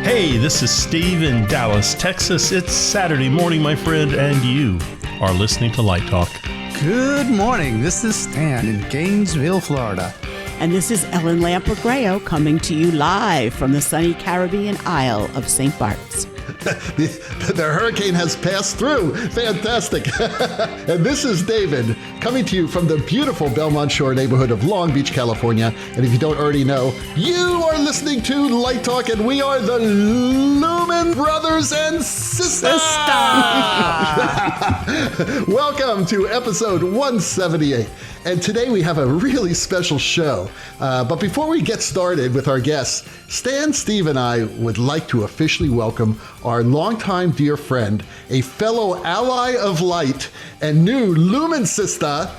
Hey, this is Steve in Dallas, Texas. It's Saturday morning, my friend, and you are listening to Light Talk. Good morning. This is Stan in Gainesville, Florida. And this is Ellen Lampert-Greaux coming to you live from the sunny Caribbean Isle of St. Bart's. The hurricane has passed through. Fantastic. And this is David coming to you from the beautiful Belmont Shore neighborhood of Long Beach, California. And if you don't already know, you are listening to Light Talk, and we are the Lumen Brothers and Sisters. Welcome to episode 178. And today we have a really special show. But before we get started with our guests, Stan, Steve, and I would like to officially welcome our longtime dear friend, a fellow ally of light, and new Lumen Sistah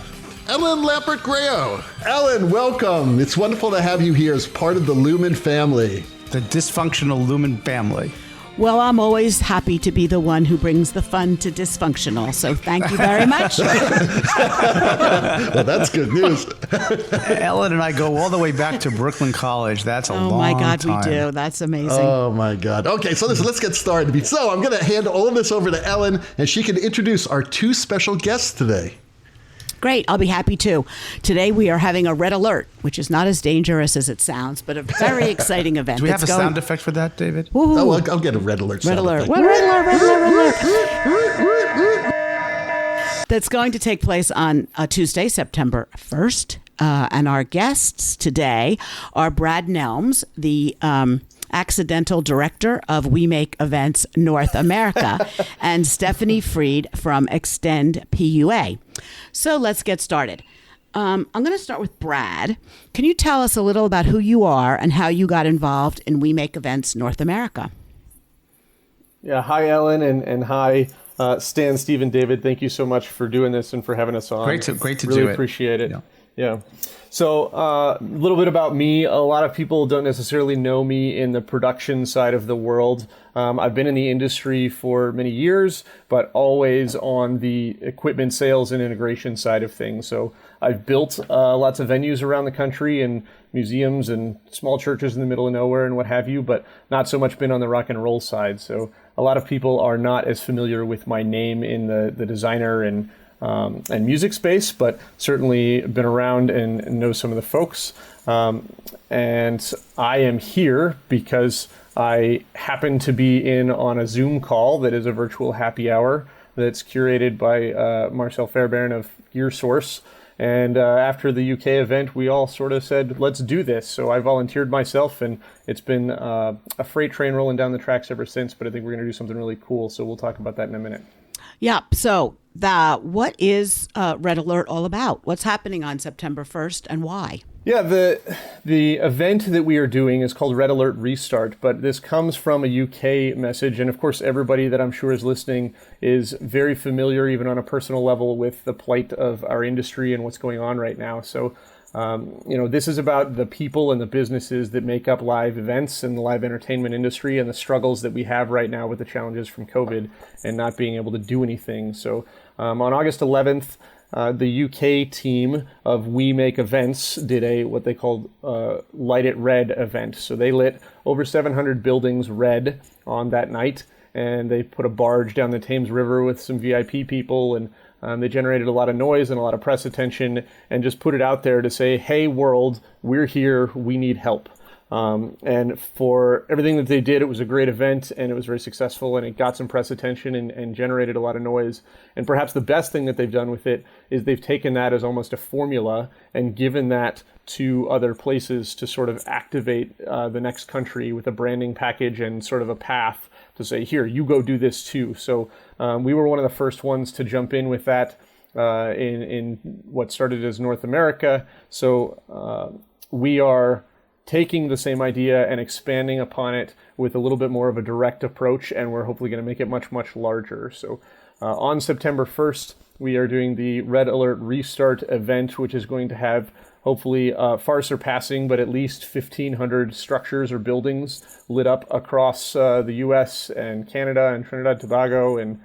Ellen Lampert-Greaux. Ellen, welcome. It's wonderful to have you here as part of the Lumen family. The dysfunctional Lumen family. Well, I'm always happy to be the one who brings the fun to dysfunctional, so thank you very much. Well, that's good news. Ellen and I go all the way back to Brooklyn College. That's a long time. Oh, my God, we do. That's amazing. Oh, my God. Okay, so listen, let's get started. So I'm going to hand all of this over to Ellen, and she can introduce our two special guests today. Great. I'll be happy to. Today we are having a red alert, which is not as dangerous as it sounds, but a very exciting event. Do we have a sound effect for that, David? Woo-hoo. Oh, I'll get a red alert sound effect. Red alert. That's going to take place on Tuesday, September 1st. And our guests today are Brad Nelms, the accidental director of We Make Events North America, and Stephanie Freed from Extend PUA. So let's get started. I'm going to start with Brad. Can you tell us a little about who you are and how you got involved in We Make Events North America? Yeah, hi, Ellen, and hi, Stan, Steve, and David. Thank you so much for doing this and for having us on. Great to really do it. Really appreciate it. Yeah. So a little bit about me. A lot of people don't necessarily know me in the production side of the world. I've been in the industry for many years, but always on the equipment sales and integration side of things. So I've built lots of venues around the country and museums and small churches in the middle of nowhere and what have you, but not so much been on the rock and roll side. So a lot of people are not as familiar with my name in the designer and music space, but certainly been around and know some of the folks. And I am here because I happen to be in on a Zoom call that is a virtual happy hour that's curated by Marcel Fairbairn of Gear Source. And after the UK event, we all sort of said, let's do this. So I volunteered myself, and it's been a freight train rolling down the tracks ever since, but I think we're going to do something really cool. So we'll talk about that in a minute. Yeah. So what is Red Alert all about? What's happening on September 1st and why? Yeah, the event that we are doing is called Red Alert Restart, but this comes from a UK message. And of course, everybody that I'm sure is listening is very familiar, even on a personal level, with the plight of our industry and what's going on right now. So, this is about the people and the businesses that make up live events and the live entertainment industry and the struggles that we have right now with the challenges from COVID and not being able to do anything. So on August 11th, the UK team of We Make Events did what they called Light It Red event. So they lit over 700 buildings red on that night, and they put a barge down the Thames River with some VIP people, and they generated a lot of noise and a lot of press attention, and just put it out there to say, hey, world, we're here, we need help. And for everything that they did, it was a great event, and it was very successful, and it got some press attention and generated a lot of noise. And perhaps the best thing that they've done with it is they've taken that as almost a formula and given that to other places to sort of activate the next country with a branding package and sort of a path to say, here, you go do this too. So we were one of the first ones to jump in with that in what started as North America. So we are taking the same idea and expanding upon it with a little bit more of a direct approach, and we're hopefully going to make it much, much larger. So on September 1st, we are doing the Red Alert Restart event, which is going to have hopefully far surpassing, but at least 1,500 structures or buildings lit up across the U.S. and Canada and Trinidad and Tobago and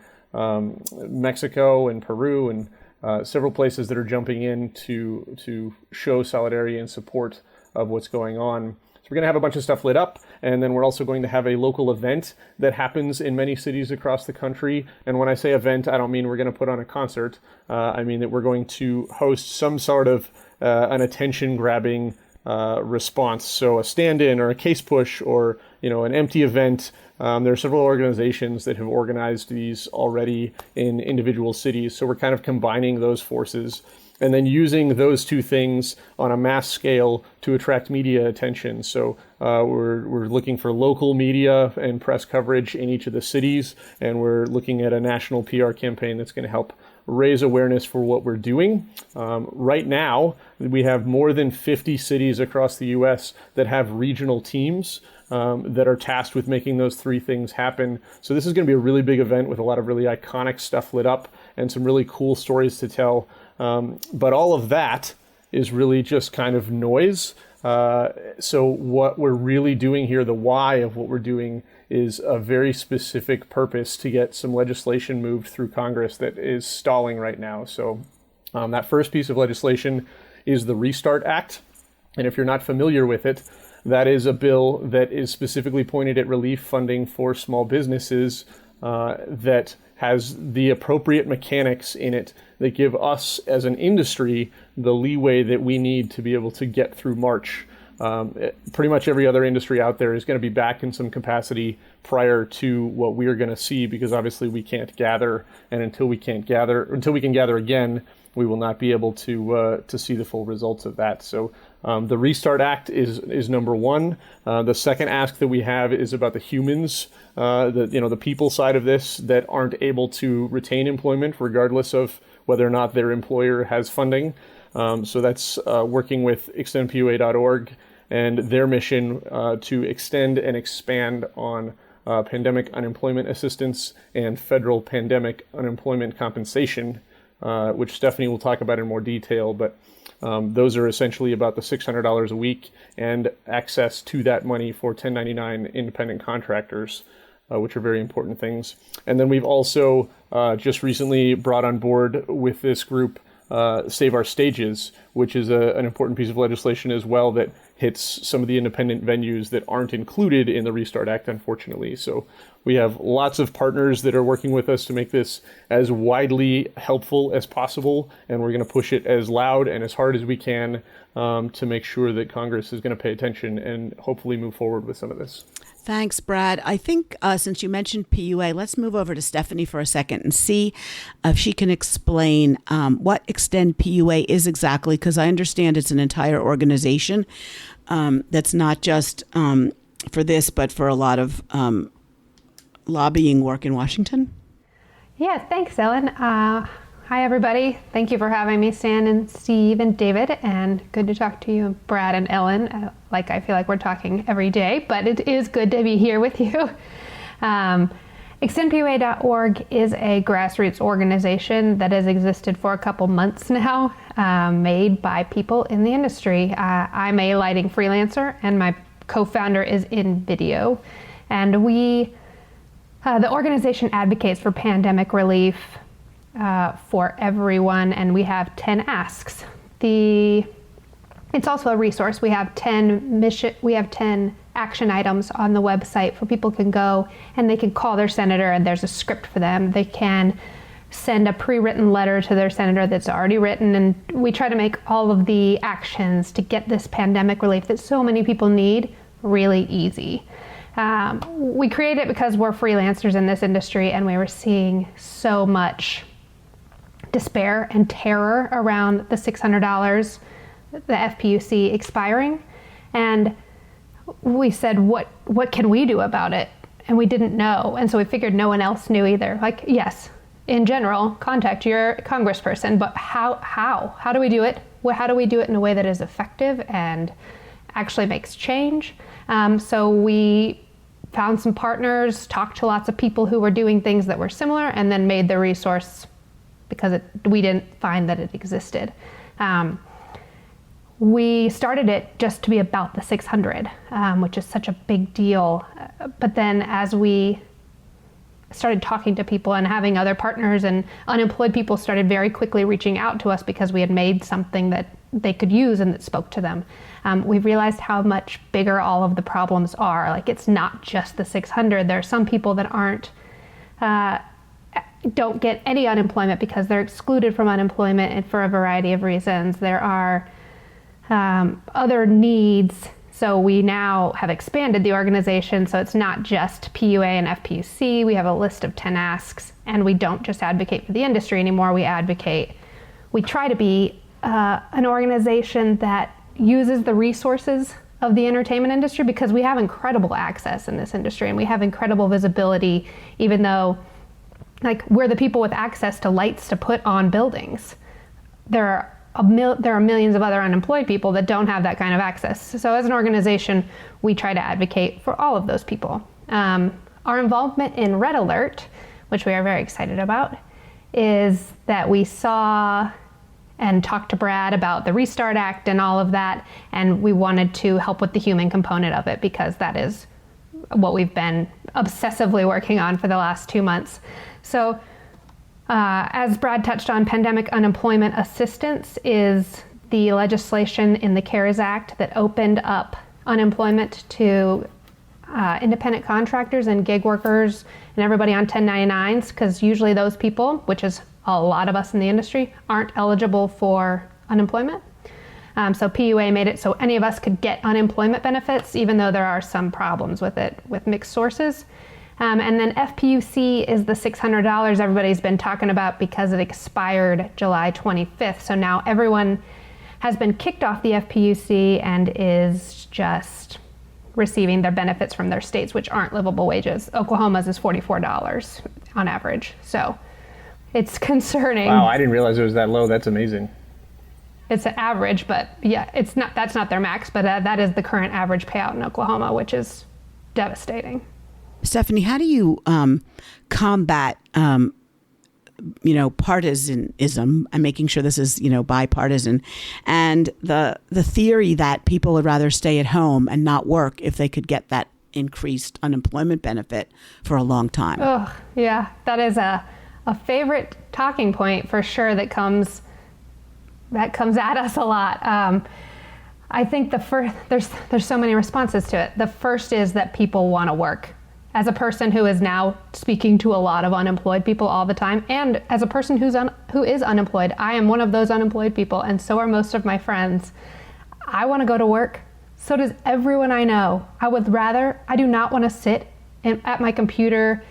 Mexico and Peru and several places that are jumping in to show solidarity and support of what's going on. So we're going to have a bunch of stuff lit up, And then we're also going to have a local event that happens in many cities across the country. And when I say event, I don't mean we're going to put on a concert. I mean that we're going to host some sort of an attention-grabbing response. So a stand-in or a case push or, an empty event. There are several organizations that have organized these already in individual cities. So we're kind of combining those forces and then using those two things on a mass scale to attract media attention. So we're looking for local media and press coverage in each of the cities, and we're looking at a national PR campaign that's going to help raise awareness for what we're doing. Right now, we have more than 50 cities across the U.S. that have regional teams that are tasked with making those three things happen. So this is going to be a really big event with a lot of really iconic stuff lit up and some really cool stories to tell. But all of that is really just kind of noise. So what we're really doing here, the why of what we're doing, is a very specific purpose to get some legislation moved through Congress that is stalling right now. So that first piece of legislation is the Restart Act. And if you're not familiar with it, that is a bill that is specifically pointed at relief funding for small businesses that has the appropriate mechanics in it that give us as an industry the leeway that we need to be able to get through March. Pretty much every other industry out there is going to be back in some capacity prior to what we're going to see, because obviously we can't gather, and until we can gather again, we will not be able to see the full results of that. So the Restart Act is number one. The second ask that we have is about the humans, the people side of this that aren't able to retain employment regardless of whether or not their employer has funding. So that's working with extendpua.org and their mission to extend and expand on pandemic unemployment assistance and federal pandemic unemployment compensation, which Stephanie will talk about in more detail. But those are essentially about the $600 a week and access to that money for 1099 independent contractors, which are very important things. And then we've also just recently brought on board with this group Save Our Stages, which is an important piece of legislation as well that hits some of the independent venues that aren't included in the Restart Act, unfortunately. So we have lots of partners that are working with us to make this as widely helpful as possible, and we're going to push it as loud and as hard as we can to make sure that Congress is going to pay attention and hopefully move forward with some of this. Thanks, Brad. I think since you mentioned PUA, let's move over to Stephanie for a second and see if she can explain what Extend PUA is exactly, because I understand it's an entire organization that's not just for this, but for a lot of lobbying work in Washington. Yeah, thanks, Ellen. Hi, everybody. Thank you for having me, Stan and Steve and David, and good to talk to you, Brad and Ellen. I feel like we're talking every day, but it is good to be here with you. ExtendPUA.org is a grassroots organization that has existed for a couple months now, made by people in the industry. I'm a lighting freelancer, and my co-founder is in video, and the organization advocates for pandemic relief for everyone, and we have 10 asks. It's also a resource. We have 10 action items on the website for people can go and they can call their senator, and there's a script for them. They can send a pre-written letter to their senator that's already written, and we try to make all of the actions to get this pandemic relief that so many people need really easy. We created it because we're freelancers in this industry, and we were seeing so much despair and terror around the $600, the FPUC expiring. And we said, what can we do about it? And we didn't know. And so we figured no one else knew either. Yes, in general, contact your congressperson, but how do we do it? How do we do it in a way that is effective and actually makes change? So we found some partners, talked to lots of people who were doing things that were similar, and then made the resource because we didn't find that it existed. We started it just to be about the 600, which is such a big deal. But then as we started talking to people and having other partners, and unemployed people started very quickly reaching out to us because we had made something that they could use and that spoke to them. We've realized how much bigger all of the problems are. Like, it's not just the 600. There are some people that don't get any unemployment because they're excluded from unemployment and for a variety of reasons. There are other needs. So we now have expanded the organization, so it's not just PUA and FPUC. We have a list of 10 asks, and we don't just advocate for the industry anymore. We try to be an organization that uses the resources of the entertainment industry, because we have incredible access in this industry and we have incredible visibility, even though, like, we're the people with access to lights to put on buildings. There are millions of other unemployed people that don't have that kind of access. So as an organization, we try to advocate for all of those people. Our involvement in Red Alert, which we are very excited about, is that we saw and talked to Brad about the Restart Act and all of that, and we wanted to help with the human component of it, because that is what we've been obsessively working on for the last 2 months. So as Brad touched on, pandemic unemployment assistance is the legislation in the CARES Act that opened up unemployment to independent contractors and gig workers and everybody on 1099s, because usually those people, which is a lot of us in the industry, aren't eligible for unemployment. So PUA made it so any of us could get unemployment benefits, even though there are some problems with it with mixed sources. And then FPUC is the $600 everybody's been talking about because it expired July 25th. So now everyone has been kicked off the FPUC and is just receiving their benefits from their states, which aren't livable wages. Oklahoma's is $44 on average. So it's concerning. Wow, I didn't realize it was that low. That's amazing. It's an average, but yeah, that's not their max, but that is the current average payout in Oklahoma, which is devastating. Stephanie, how do you combat, partisanism and making sure this is, bipartisan, and the theory that people would rather stay at home and not work if they could get that increased unemployment benefit for a long time? Oh, yeah, that is a favorite talking point for sure that comes at us a lot. I think there's so many responses to it. The first is that people want to work. As a person who is now speaking to a lot of unemployed people all the time, and as a person who is unemployed, I am one of those unemployed people, and so are most of my friends. I want to go to work. So does everyone I know. I do not want to sit at my computer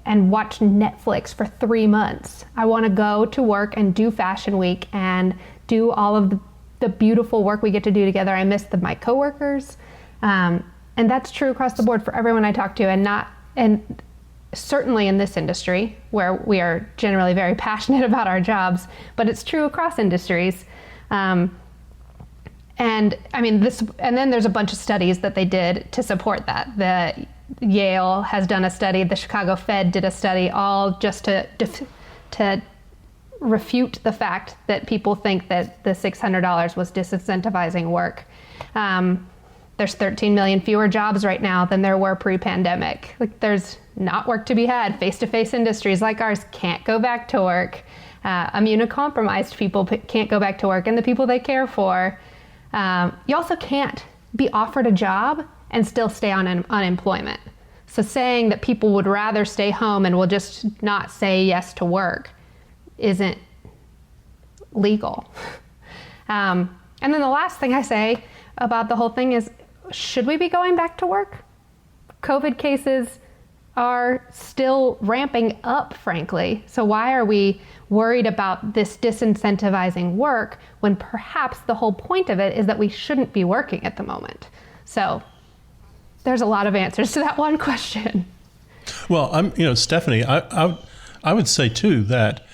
and watch Netflix for 3 months. I want to go to work and do Fashion Week and do all of the beautiful work we get to do together. I miss my coworkers. And that's true across the board for everyone I talk to, and certainly in this industry where we are generally very passionate about our jobs, but it's true across industries. And then there's a bunch of studies that they did to support that. Yale has done a study, the Chicago Fed did a study, all just to refute the fact that people think that the $600 was disincentivizing work. There's 13 million fewer jobs right now than there were pre-pandemic. Like, there's not work to be had. Face-to-face industries like ours can't go back to work. Immunocompromised people can't go back to work, and the people they care for. You also can't be offered a job and still stay on unemployment. So saying that people would rather stay home and will just not say yes to work isn't legal. And then the last thing I say about the whole thing is, should we be going back to work? COVID cases are still ramping up, frankly. So why are we worried about this disincentivizing work when perhaps the whole point of it is that we shouldn't be working at the moment? So there's a lot of answers to that one question. Well, Stephanie, I would say too that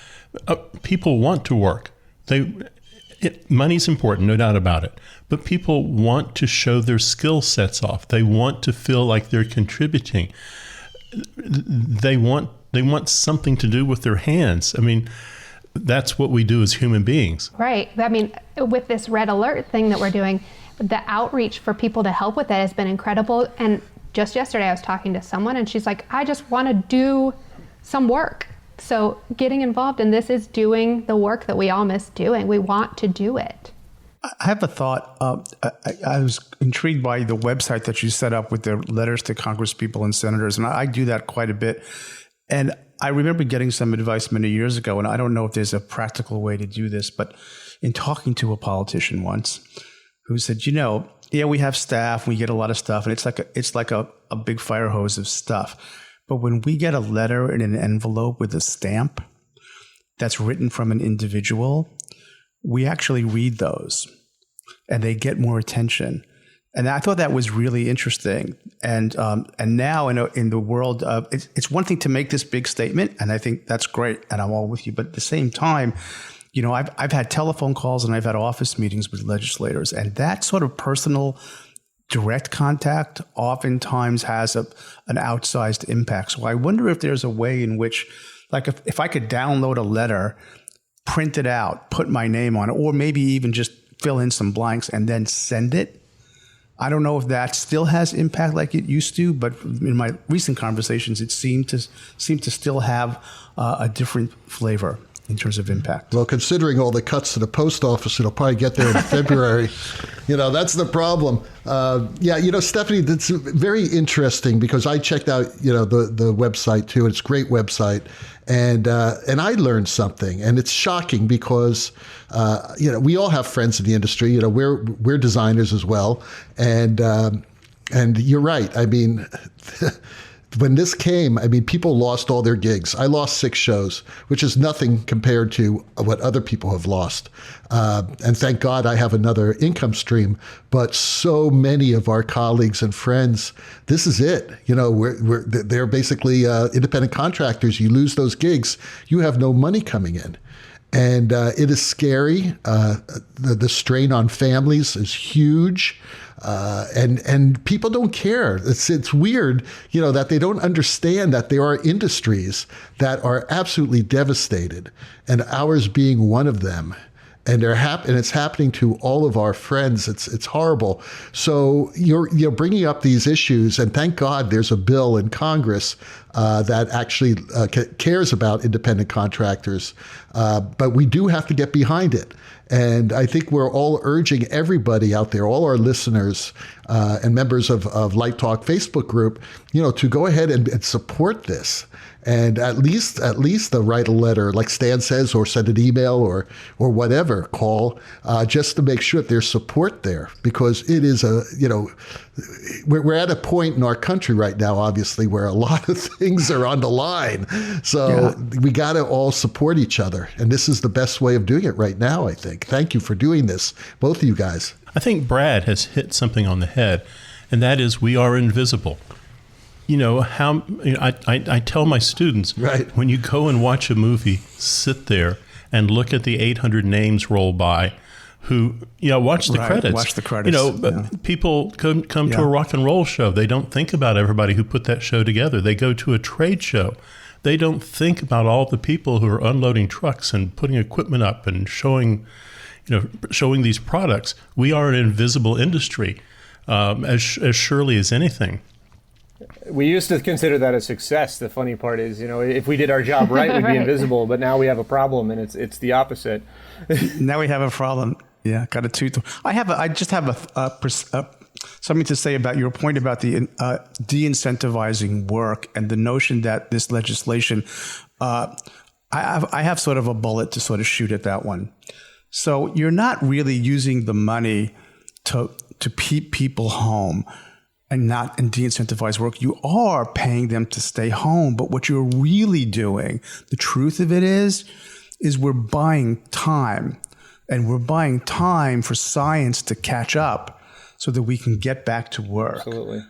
people want to work. Money's important, no doubt about it. But people want to show their skill sets off. They want to feel like they're contributing. They want something to do with their hands. I mean, that's what we do as human beings. Right. I mean, with this Red Alert thing that we're doing, the outreach for people to help with that has been incredible. And just yesterday I was talking to someone and she's like, I just want to do some work. So getting involved in this is doing the work that we all miss doing. We want to do it. I have a thought. I was intrigued by the website that you set up with the letters to congresspeople and senators, and I do that quite a bit. And I remember getting some advice many years ago, and I don't know if there's a practical way to do this, but in talking to a politician once who said, we have staff, we get a lot of stuff, and it's like a big fire hose of stuff. But when we get a letter in an envelope with a stamp that's written from an individual, we actually read those and they get more attention. And I thought that was really interesting. And now in the world of, it's one thing to make this big statement, and I think that's great, and I'm all with you. But at the same time, I've had telephone calls and I've had office meetings with legislators, and that sort of personal, direct contact oftentimes has an outsized impact. So I wonder if there's a way in which, like if I could download a letter, print it out, put my name on it, or maybe even just fill in some blanks and then send it. I don't know if that still has impact like it used to, but in my recent conversations, it seemed to still have a different flavor in terms of impact. Well, considering all the cuts to the post office, it'll probably get there in February. That's the problem. Stephanie, that's very interesting because I checked out, the website too. It's a great website. And I learned something, and it's shocking because, we all have friends in the industry. We're designers as well. And you're right. I mean, when this came, people lost all their gigs. I lost 6 shows, which is nothing compared to what other people have lost. And thank God I have another income stream. But so many of our colleagues and friends, this is it. They're basically independent contractors. You lose those gigs, you have no money coming in. And it is scary. The strain on families is huge. And people don't care. It's weird, that they don't understand that there are industries that are absolutely devastated, and ours being one of them. And it's happening to all of our friends. It's horrible. So you're bringing up these issues, and thank God there's a bill in Congress that actually cares about independent contractors. But we do have to get behind it. And I think we're all urging everybody out there, all our listeners and members of Light Talk Facebook group, to go ahead and support this. And at least write a letter, like Stan says, or send an email or whatever, call, just to make sure that there's support there, because it is we're at a point in our country right now, obviously, where a lot of things are on the line. So we got to all support each other. And this is the best way of doing it right now, I think. Thank you for doing this, both of you guys. I think Brad has hit something on the head, and that is we are invisible. I tell my students, right, when you go and watch a movie, sit there and look at the 800 names roll by who, watch the credits. Watch the credits. People come to a rock and roll show. They don't think about everybody who put that show together. They go to a trade show. They don't think about all the people who are unloading trucks and putting equipment up and showing these products. We are an invisible industry, as surely as anything. We used to consider that a success. The funny part is, if we did our job right, we'd be invisible. But now we have a problem, and it's the opposite. Now we have a problem. Yeah, got a tooth. I just have something to say about your point about the de-incentivizing work and the notion that this legislation. I have sort of a bullet to sort of shoot at that one. So you're not really using the money to keep people home and de-incentivize work. You are paying them to stay home. But what you're really doing, the truth of it is we're buying time. And we're buying time for science to catch up so that we can get back to work. Absolutely.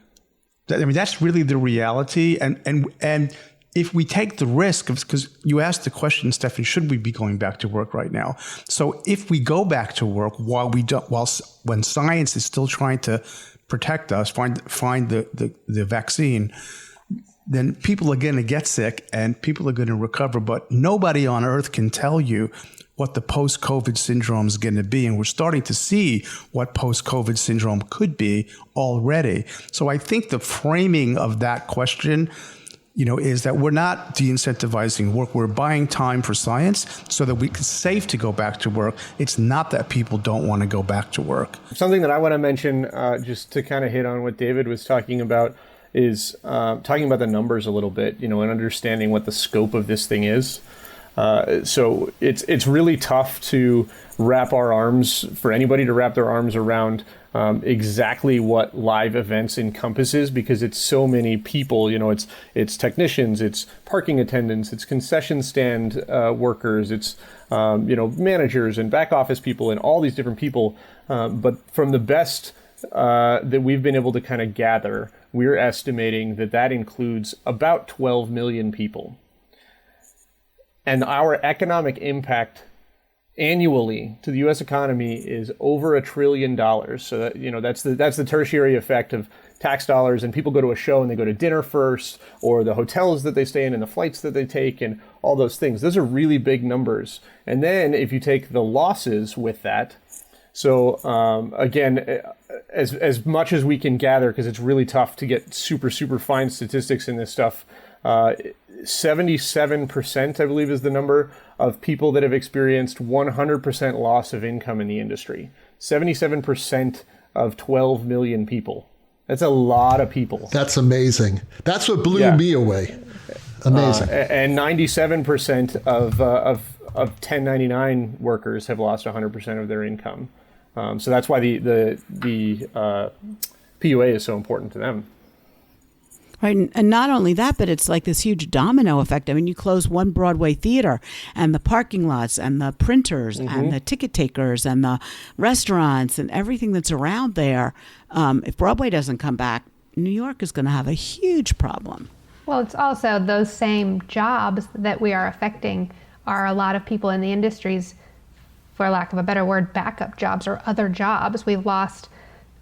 That's really the reality. And if we take the risk of, because you asked the question, Stephanie, should we be going back to work right now? So if we go back to work when science is still trying to protect us, find the vaccine, then people are going to get sick and people are going to recover. But nobody on earth can tell you what the post-COVID syndrome is going to be. And we're starting to see what post-COVID syndrome could be already. So I think the framing of that question is that we're not de-incentivizing work. We're buying time for science so that it's safe to go back to work. It's not that people don't want to go back to work. Something that I want to mention, just to kind of hit on what David was talking about, is talking about the numbers a little bit, and understanding what the scope of this thing is. So it's really tough to wrap our arms, for anybody to wrap their arms around exactly what live events encompasses, because it's so many people. It's technicians, it's parking attendants, it's concession stand workers, it's managers and back office people and all these different people. But from the best that we've been able to kind of gather, we're estimating that includes about 12 million people. And our economic impact annually to the U.S. economy is over $1 trillion. So that, that's the tertiary effect of tax dollars. And people go to a show and they go to dinner first, or the hotels that they stay in and the flights that they take and all those things. Those are really big numbers. And then if you take the losses with that, so again, as much as we can gather, because it's really tough to get super fine statistics in this stuff, 77%, I believe, is the number of people that have experienced 100% loss of income in the industry. 77% of 12 million people. That's a lot of people. That's amazing. That's what blew me away. Amazing. And 97% of 1099 workers have lost 100% of their income. So that's why the PUA is so important to them. Right. And not only that, but it's like this huge domino effect. I mean, you close one Broadway theater and the parking lots and the printers and the ticket takers and the restaurants and everything that's around there. If Broadway doesn't come back, New York is going to have a huge problem. Well, it's also those same jobs that we are affecting are a lot of people in the industries, for lack of a better word, backup jobs or other jobs. We've lost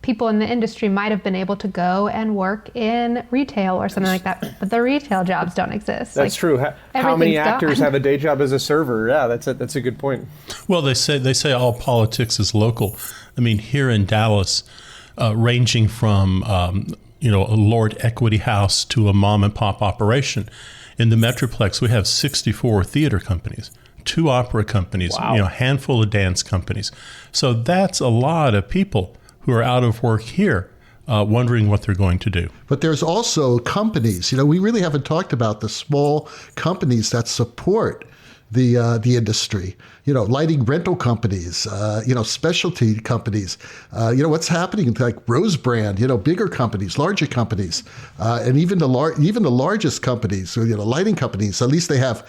people in the industry might have been able to go and work in retail or something like that, but the retail jobs don't exist. That's true. How many actors have a day job as a server? Yeah, that's a good point. Well, they say all politics is local. I mean, here in Dallas, ranging from a Lord Equity House to a mom and pop operation, in the Metroplex we have 64 theater companies, 2 opera companies, wow. A handful of dance companies. So that's a lot of people who are out of work here, wondering what they're going to do. But there's also companies. We really haven't talked about the small companies that support the industry. Lighting rental companies, specialty companies, what's happening like Rose Brand, bigger companies, larger companies, and even the largest companies, lighting companies. At least they have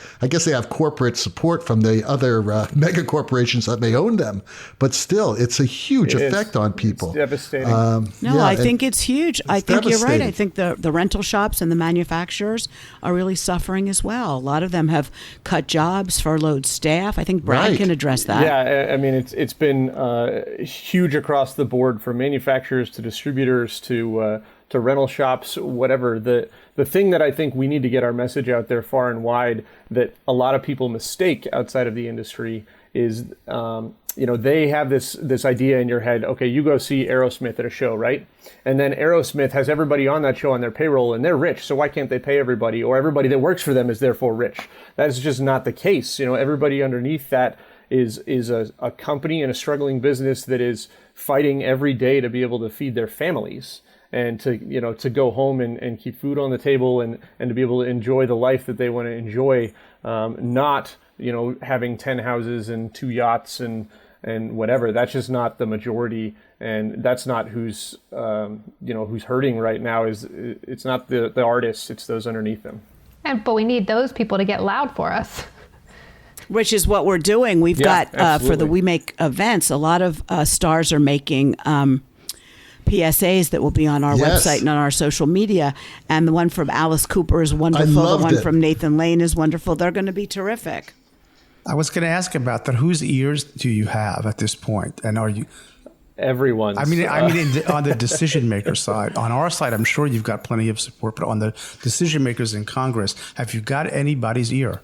corporate support from the other mega corporations that may own them. But still, it's a huge effect on people. It's devastating. I think it's huge. I think you're right. I think the rental shops and the manufacturers are really suffering as well. A lot of them have cut jobs, furloughed staff. I think Brad can address that. Yeah, I mean, it's been huge across the board, from manufacturers to distributors to rental shops, whatever. The thing that I think we need to get our message out there far and wide that a lot of people mistake outside of the industry is, they have this idea in your head, okay, you go see Aerosmith at a show, right? And then Aerosmith has everybody on that show on their payroll and they're rich, so why can't they pay everybody? Or everybody that works for them is therefore rich. That is just not the case. Everybody underneath that is a company and a struggling business that is fighting every day to be able to feed their families and to go home and keep food on the table and to be able to enjoy the life that they want to enjoy, not having 10 houses and 2 yachts and whatever. That's just not the majority, and that's not who's hurting right now. It's not the artists, it's those underneath them. But we need those people to get loud for us. Which is what we're doing. We've got, for the We Make events, a lot of stars are making PSAs that will be on our website and on our social media. And the one from Alice Cooper is wonderful. The one from Nathan Lane is wonderful. They're going to be terrific. I was going to ask about that. Whose ears do you have at this point? And are you... Everyone's. on the decision maker side. On our side, I'm sure you've got plenty of support, but on the decision makers in Congress, have you got anybody's ear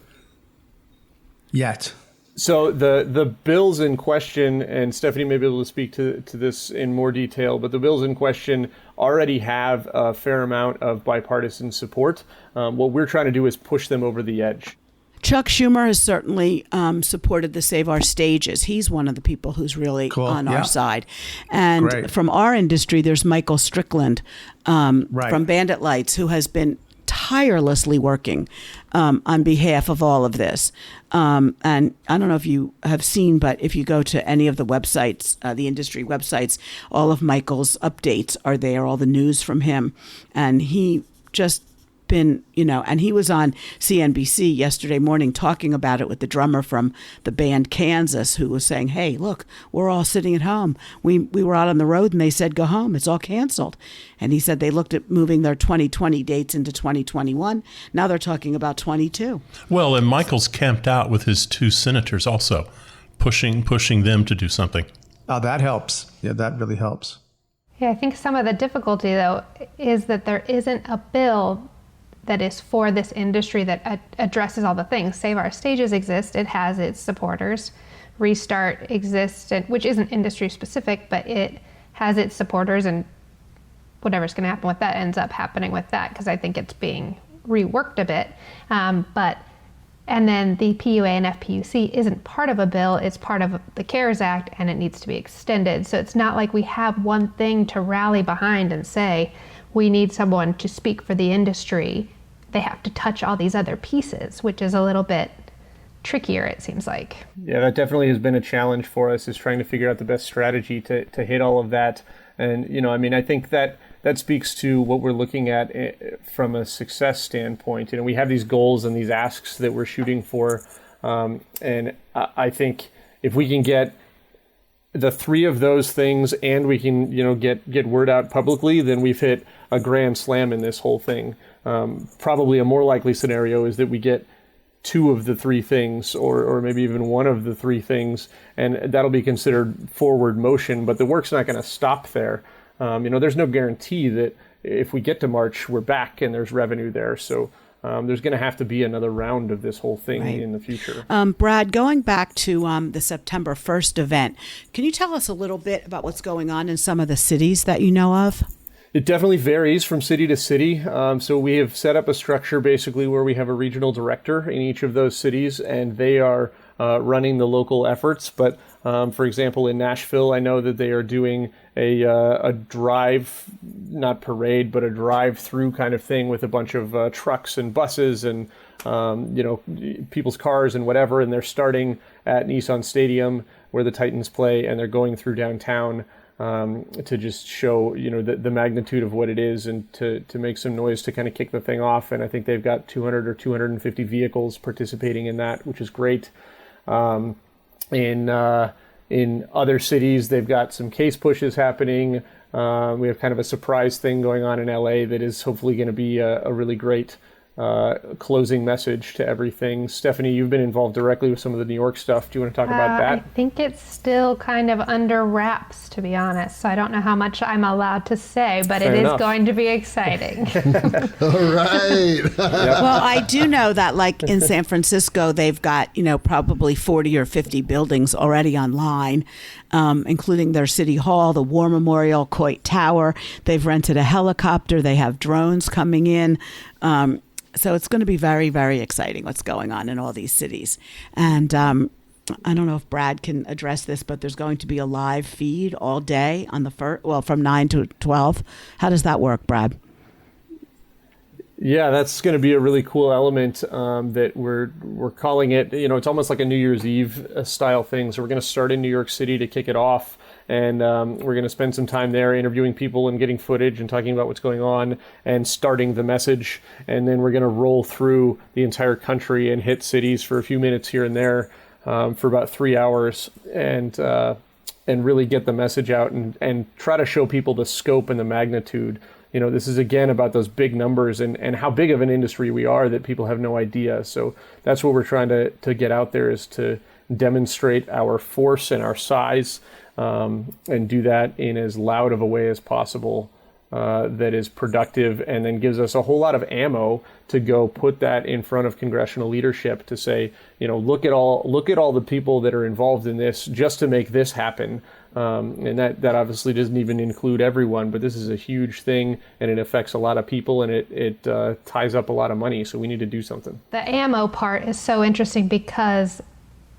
yet? So the bills in question, and Stephanie may be able to speak to this in more detail, but the bills in question already have a fair amount of bipartisan support. What we're trying to do is push them over the edge. Chuck Schumer has certainly supported the Save Our Stages. He's one of the people who's really on our side. And Great. From our industry, there's Michael Strickland from Bandit Lights, who has been tirelessly working on behalf of all of this. And I don't know if you have seen, but if you go to any of the websites, the industry websites, all of Michael's updates are there, all the news from him. And he just been, and he was on CNBC yesterday morning talking about it with the drummer from the band Kansas, who was saying, hey, look, we're all sitting at home. We were out on the road and they said, go home. It's all canceled. And he said they looked at moving their 2020 dates into 2021. Now they're talking about 22. Well, and Michael's camped out with his 2 senators also, pushing them to do something. Oh, that helps. Yeah, that really helps. Yeah, I think some of the difficulty, though, is that there isn't a bill that is for this industry that addresses all the things. Save Our Stages exists. It has its supporters. Restart exists, which isn't industry specific, but it has its supporters, and whatever's going to happen with that ends up happening with that, because I think it's being reworked a bit. And then the PUA and FPUC isn't part of a bill. It's part of the CARES Act, and it needs to be extended. So it's not like we have one thing to rally behind and say, we need someone to speak for the industry. They have to touch all these other pieces, which is a little bit trickier, it seems like. Yeah, that definitely has been a challenge for us, is trying to figure out the best strategy to hit all of that. And, I think that speaks to what we're looking at from a success standpoint. We have these goals and these asks that we're shooting for. And I think if we can get the 3 of those things, and we can, get word out publicly, then we've hit a grand slam in this whole thing. Probably a more likely scenario is that we get 2 of the 3 things, or maybe even 1 of the 3 things, and that'll be considered forward motion. But the work's not going to stop there. There's no guarantee that if we get to March, we're back and there's revenue there. So there's going to have to be another round of this whole thing in the future. Brad, going back to the September 1st event, can you tell us a little bit about what's going on in some of the cities that you know of? It definitely varies from city to city. So we have set up a structure basically where we have a regional director in each of those cities, and they are running the local efforts. But for example, in Nashville, I know that they are doing a drive, not parade, but a drive-through kind of thing with a bunch of trucks and buses and people's cars and whatever. And they're starting at Nissan Stadium where the Titans play, and they're going through downtown to just show, the magnitude of what it is, and to make some noise to kind of kick the thing off. And I think they've got 200 or 250 vehicles participating in that, which is great. In other cities, they've got some case pushes happening. We have kind of a surprise thing going on in LA that is hopefully going to be a really great closing message to everything. Stephanie, you've been involved directly with some of the New York stuff. Do you want to talk about that? I think it's still kind of under wraps, to be honest. So I don't know how much I'm allowed to say, but Fair enough. Is going to be exciting. All right. Well, I do know that, like in San Francisco, they've got, probably 40 or 50 buildings already online, including their city hall, the War Memorial, Coit Tower. They've rented a helicopter. They have drones coming in. So it's going to be very, very exciting what's going on in all these cities. And I don't know if Brad can address this, but there's going to be a live feed all day on the from 9 to 12. How does that work, Brad? Yeah, that's going to be a really cool element that we're calling it. It's almost like a New Year's Eve style thing. So we're going to start in New York City to kick it off. And we're going to spend some time there interviewing people and getting footage and talking about what's going on and starting the message. And then we're going to roll through the entire country and hit cities for a few minutes here and there for about 3 hours and really get the message out and try to show people the scope and the magnitude. This is, again, about those big numbers and how big of an industry we are that people have no idea. So that's what we're trying to get out there, is to demonstrate our force and our size, and do that in as loud of a way as possible. that is productive, and then gives us a whole lot of ammo to go put that in front of congressional leadership to say, look at all the people that are involved in this just to make this happen. And that obviously doesn't even include everyone, but this is a huge thing, and it affects a lot of people, and it ties up a lot of money. So we need to do something. The ammo part is so interesting because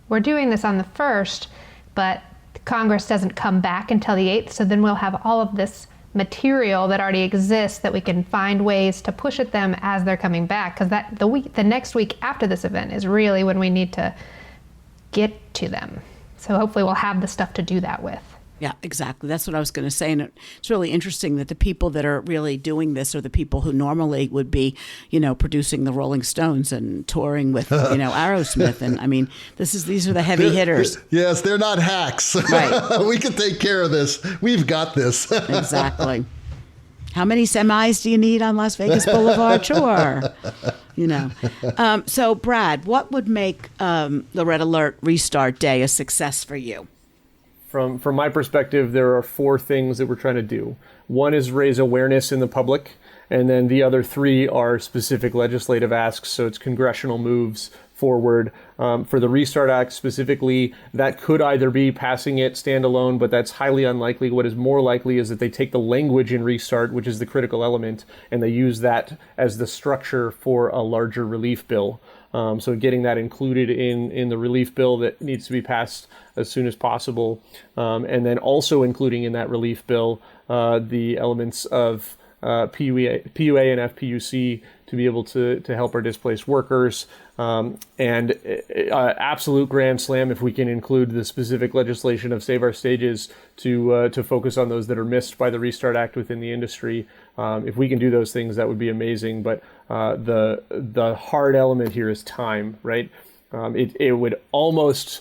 we're doing this on the 1st, but Congress doesn't come back until the 8th. So then we'll have all of this material that already exists that we can find ways to push at them as they're coming back, because the next week after this event is really when we need to get to them. So hopefully we'll have the stuff to do that with. Yeah, exactly. That's what I was going to say. And it's really interesting that the people that are really doing this are the people who normally would be, producing the Rolling Stones and touring with, Aerosmith. And I mean, these are the heavy hitters. Yes, they're not hacks. Right. We can take care of this. We've got this. Exactly. How many semis do you need on Las Vegas Boulevard? Sure. So, Brad, what would make the Red Alert Restart Day a success for you? From my perspective, there are 4 things that we're trying to do. One is raise awareness in the public, and then the other 3 are specific legislative asks, so it's congressional moves forward. For the Restart Act specifically, that could either be passing it standalone, but that's highly unlikely. What is more likely is that they take the language in Restart, which is the critical element, and they use that as the structure for a larger relief bill. So getting that included in the relief bill that needs to be passed as soon as possible. And then also including in that relief bill the elements of PUA and FPUC to be able to help our displaced workers. And absolute grand slam if we can include the specific legislation of Save Our Stages to focus on those that are missed by the Restart Act within the industry. If we can do those things, that would be amazing. But the hard element here is time, right? It would almost,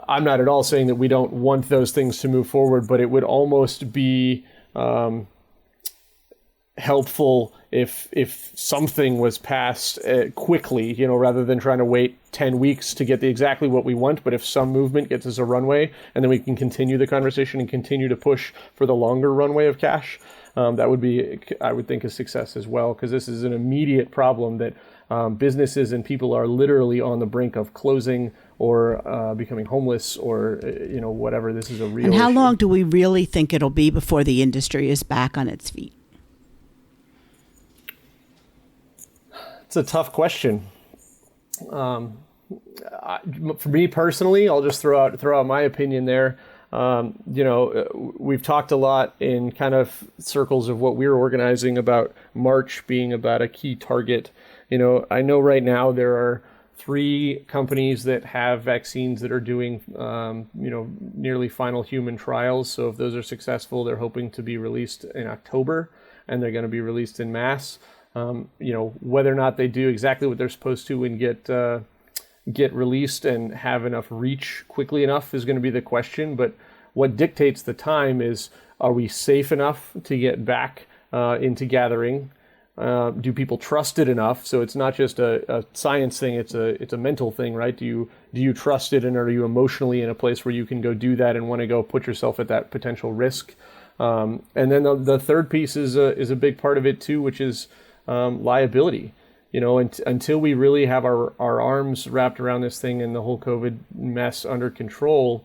I'm not at all saying that we don't want those things to move forward, but it would almost be helpful if something was passed quickly, rather than trying to wait 10 weeks to get exactly what we want. But if some movement gets us a runway, and then we can continue the conversation and continue to push for the longer runway of cash, that would be, I would think, a success as well, because this is an immediate problem that businesses and people are literally on the brink of closing or becoming homeless or, whatever. This is a real And how issue. long do we really think it'll be before the industry is back on its feet? It's a tough question. For me personally, I'll just throw out my opinion there. We've talked a lot in kind of circles of what we're organizing about March being about a key target. I know right now there are 3 companies that have vaccines that are doing, nearly final human trials. So if those are successful, they're hoping to be released in October, and they're going to be released in mass. Whether or not they do exactly what they're supposed to and get released and have enough reach quickly enough is going to be the question. But what dictates the time is, are we safe enough to get back into gathering? Do people trust it enough? So it's not just a science thing; it's a mental thing, right? Do you trust it, and are you emotionally in a place where you can go do that and want to go put yourself at that potential risk? And then the third piece is a big part of it too, which is liability. Until we really have our arms wrapped around this thing and the whole COVID mess under control,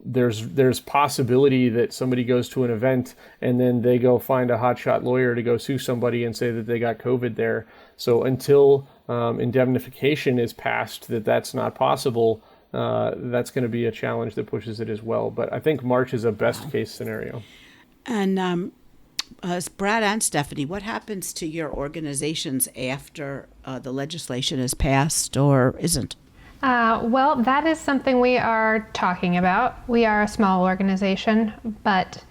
there's possibility that somebody goes to an event and then they go find a hotshot lawyer to go sue somebody and say that they got COVID there. So until indemnification is passed, that's not possible, that's going to be a challenge that pushes it as well. But I think March is a best case scenario. And Brad and Stephanie, what happens to your organizations after the legislation is passed or isn't? Well, that is something we are talking about. We are a small organization, but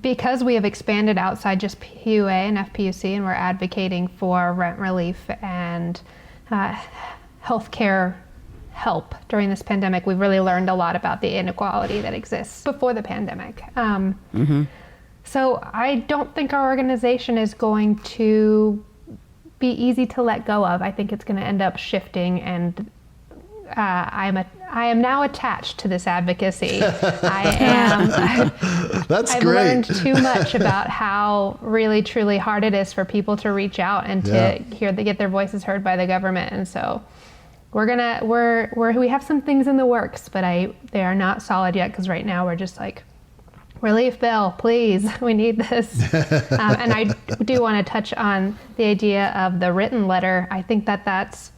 because we have expanded outside just PUA and FPUC, and we're advocating for rent relief and healthcare help during this pandemic, we've really learned a lot about the inequality that exists before the pandemic. So I don't think our organization is going to be easy to let go of. I think it's going to end up shifting, and I'm I am now attached to this advocacy. I am. That's I've great. learned too much about how really, truly hard it is for people to reach out and to get their voices heard by the government. And so we have some things in the works, but they are not solid yet, because right now we're just like, relief bill, please, we need this. And I do want to touch on the idea of the written letter. I think that's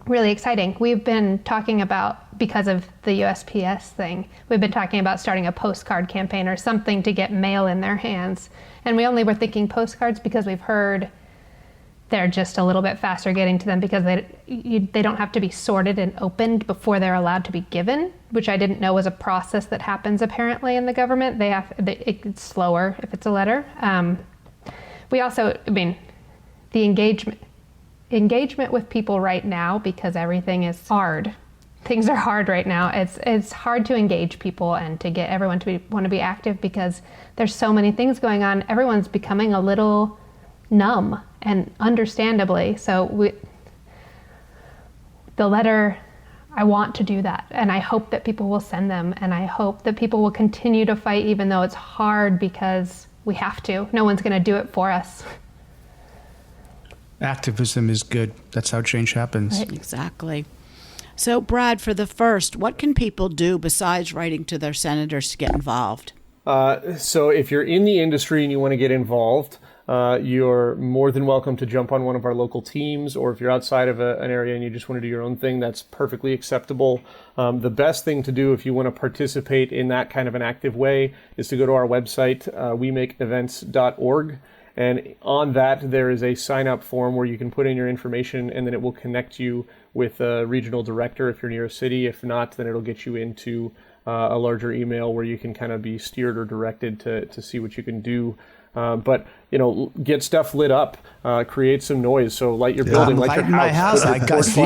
really exciting. We've been talking about, because of the USPS thing, we've been talking about starting a postcard campaign or something to get mail in their hands. And we only were thinking postcards because we've heard they're just a little bit faster getting to them, because they don't have to be sorted and opened before they're allowed to be given, which I didn't know was a process that happens apparently in the government. It's slower if it's a letter. We also, the engagement with people right now, because everything is hard. Things are hard right now. It's hard to engage people and to get everyone to want to be active, because there's so many things going on. Everyone's becoming a little numb, and understandably. So the letter, I want to do that, and I hope that people will send them, and I hope that people will continue to fight, even though it's hard, because we have to. No one's going to do it for us. Activism is good. That's how change happens. Right, exactly. So, Brad, for the first, what can people do besides writing to their senators to get involved? So if you're in the industry and you want to get involved, you're more than welcome to jump on one of our local teams, or if you're outside of an area and you just want to do your own thing, that's perfectly acceptable. The best thing to do if you want to participate in that kind of an active way is to go to our website, wemakeevents.org. And on that, there is a sign-up form where you can put in your information, and then it will connect you with a regional director if you're near a city. If not, then it'll get you into a larger email where you can kind of be steered or directed to see what you can do. But, get stuff lit up, create some noise. So light your building, light your house. My house.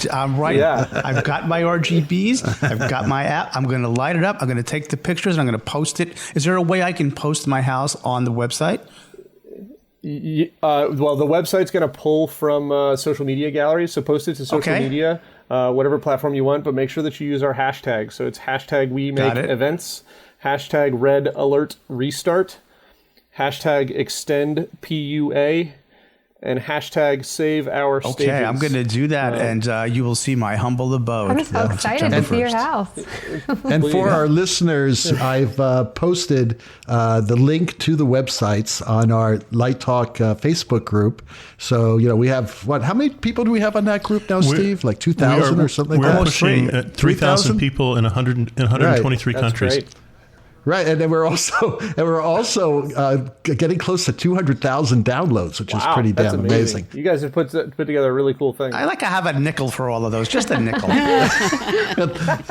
I'm right. Yeah. I've got my RGBs. I've got my app. I'm going to light it up. I'm going to take the pictures and I'm going to post it. Is there a way I can post my house on the website? Well, the website's going to pull from social media galleries, so post it to social media, whatever platform you want, but make sure that you use our hashtag. So it's hashtag #WeMakeEvents, hashtag #RedAlertRestart, hashtag extend PUA, and hashtag save our stages. Okay, I'm going to do that, and you will see my humble abode. I'm so excited to see your house. And for our listeners, I've posted the link to the websites on our Light Talk Facebook group. So, we have, how many people do we have on that group now, Steve? Like 2,000 or something like that? We're pushing 3,000 people in 123 countries. Great. Right, and then we're also getting close to 200,000 downloads, which is pretty damn amazing. You guys have put together a really cool thing. I like to have a nickel for all of those, just a nickel.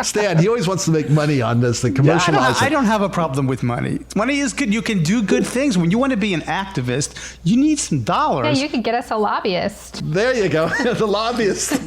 Stan, he always wants to make money on this, the commercializing. I don't have a problem with money. Money is good. You can do good things. When you want to be an activist, you need some dollars. Yeah, you could get us a lobbyist. There you go, the lobbyist.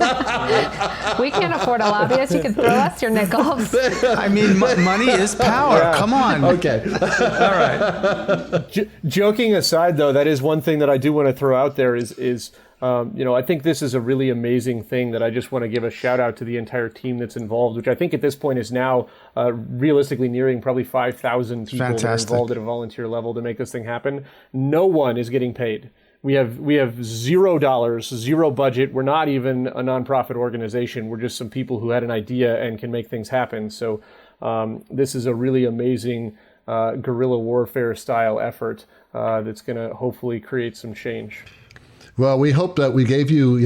We can't afford a lobbyist. You could throw us your nickels. Money is power. Yeah. Come on. Okay. All right. Joking aside, though, that is one thing that I do want to throw out there is I think this is a really amazing thing that I just want to give a shout out to the entire team that's involved, which I think at this point is now realistically nearing probably 5,000 people that are involved at a volunteer level to make this thing happen. No one is getting paid. We have $0, zero budget. We're not even a nonprofit organization. We're just some people who had an idea and can make things happen. So this is a really amazing guerrilla warfare style effort that's going to hopefully create some change. Well, we hope that we gave you,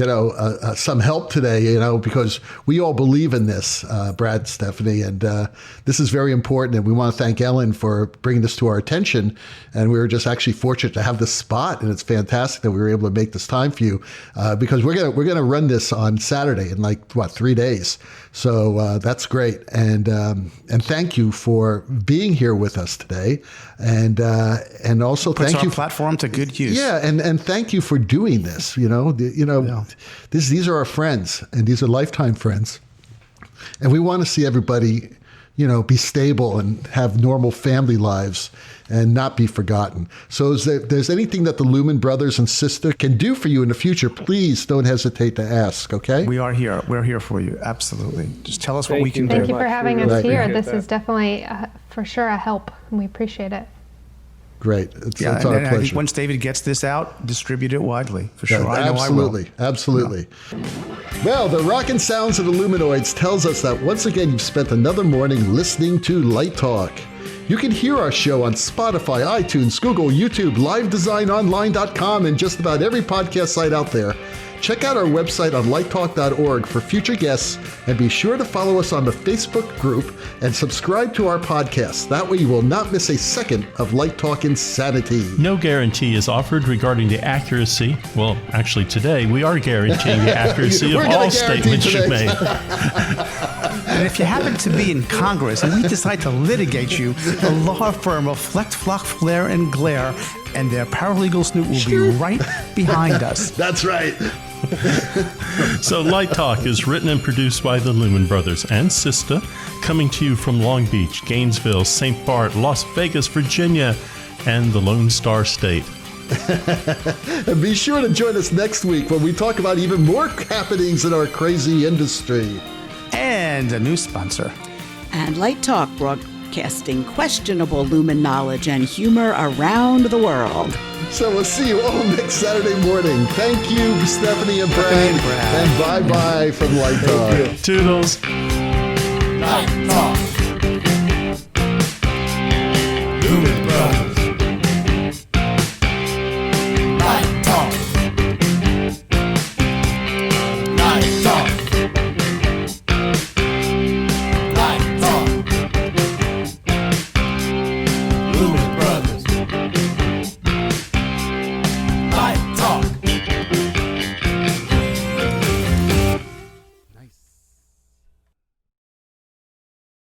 some help today, because we all believe in this, Brad, Stephanie, and this is very important. And we want to thank Ellen for bringing this to our attention. And we were just actually fortunate to have this spot, and it's fantastic that we were able to make this time for you, because we're gonna run this on Saturday in 3 days. So that's great, and thank you for being here with us today, and also Puts thank you our platform to good use. Yeah, and thank you for doing this. These are our friends, and these are lifetime friends, and we want to see everybody be stable and have normal family lives and not be forgotten. So if there's anything that the Lumen brothers and sister can do for you in the future, please don't hesitate to ask, okay? We are here. We're here for you. Absolutely. Just tell us what we can do. Thank you for having us here. Right. This is definitely, for sure, a help, and we appreciate it. Great. It's our and pleasure. I think once David gets this out, distribute it widely, for sure. I know Absolutely. I will. Absolutely. Well, the rockin' sounds of the Lumenoids tells us that once again you've spent another morning listening to Light Talk. You can hear our show on Spotify, iTunes, Google, YouTube, livedesignonline.com, and just about every podcast site out there. Check out our website on lighttalk.org for future guests, and be sure to follow us on the Facebook group and subscribe to our podcast. That way you will not miss a second of Light Talk insanity. No guarantee is offered regarding the accuracy. Well, actually today we are guaranteeing the accuracy We're of gonna all guarantee statements you today. make. And if you happen to be in Congress and we decide to litigate you, the law firm of Fleck, Flock, Flare, and Glare and their paralegal snoot will be right behind us. That's right. So Light Talk is written and produced by the Lumen Brothers and Sister, coming to you from Long Beach, Gainesville, St. Bart, Las Vegas, Virginia, and the Lone Star State. And be sure to join us next week when we talk about even more happenings in our crazy industry. And a new sponsor. And Light Talk, broadcasting questionable Lumen knowledge and humor around the world. So we'll see you all next Saturday morning. Thank you, Stephanie and Brad. And bye-bye from Light Talk. Toodles. Light Talk.